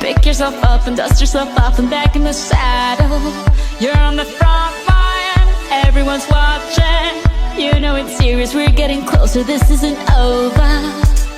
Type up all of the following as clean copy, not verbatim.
Pick yourself up and dust yourself off and back in the saddle. You're on the front line, everyone's watching. You know it's serious, we're getting closer, this isn't over.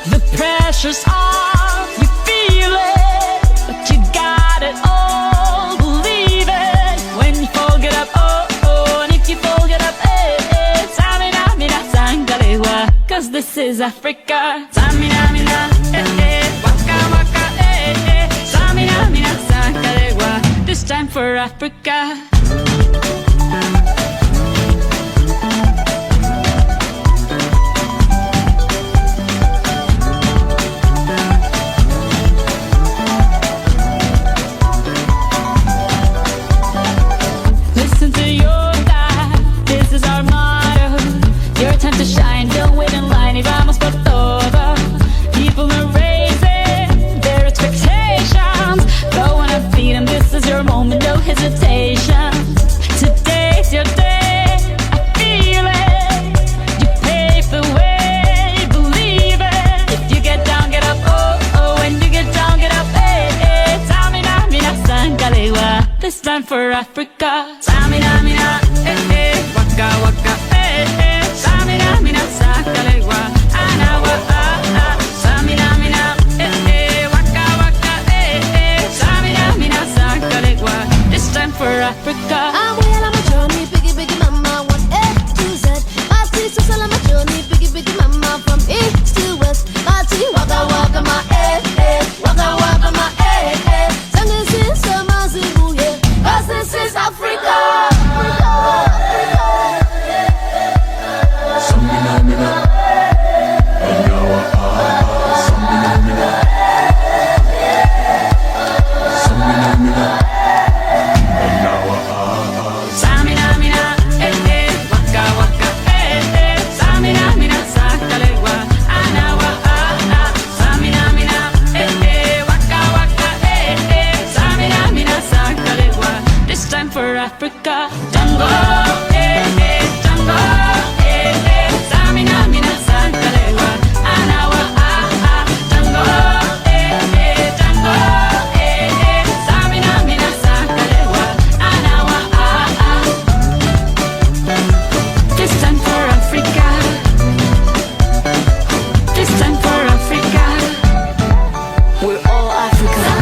The pressure's on, you feel it, but you got it all, believe it. When you fall, get up, oh, oh, and if you fall, get up, eh, eh. Samina, mina, sangalewa, cause this is Africa. Samina, mina, eh, eh, waka, waka, eh, eh. Samina, mina, sangalewa, this time for Africa. Listen to your God, this is our motto. Your time to shine, don't wait in line, y vamos por todo. People are raising their expectations. Go on and feed them, this is your moment, no hesitation. Today's your day, I feel it. You pave the way, believe it. If you get down, get up, oh, oh. When you get down, get up, eh, eh. Samina, mina, sangalewa, this time for Africa. Samina, mina, eh, eh. Waka, waka, eh, eh. Samina, mina, sangalewa, anawa, ah, ah. Samina, mina, eh, eh. Waka, waka, eh, eh. Samina, mina, sangalewa, this time for Africa. I'm well on my journey, biggie, biggie mama, one A to Z. My sister's all on my journey, biggie, biggie mama, from east to west. My tea, waka, waka, my eh, eh. Waka, waka, my eh, eh. Sangin' since summer, Zimbabwe, cause this is Africa. Samina mina, anawa ah. Samina mina, samina mina, anawa ah. Samina, mina, eh, eh. Waka, waka, eh, eh. Samina, mina, sangalewa, anawa, ah, ah. Samina, mina, eh, eh. Waka, waka, eh, eh. Samina, mina, sangalewa, this time for Africa. Jungle, eh, eh. Jungle, eh, eh. Samina, mina, sangalewa, anawa, ah, ah. Jungle, eh, eh. Jungle, eh, eh. Samina, mina, sangalewa, anawa, ah, ah. This time for Africa. This time for Africa. We're all Africa.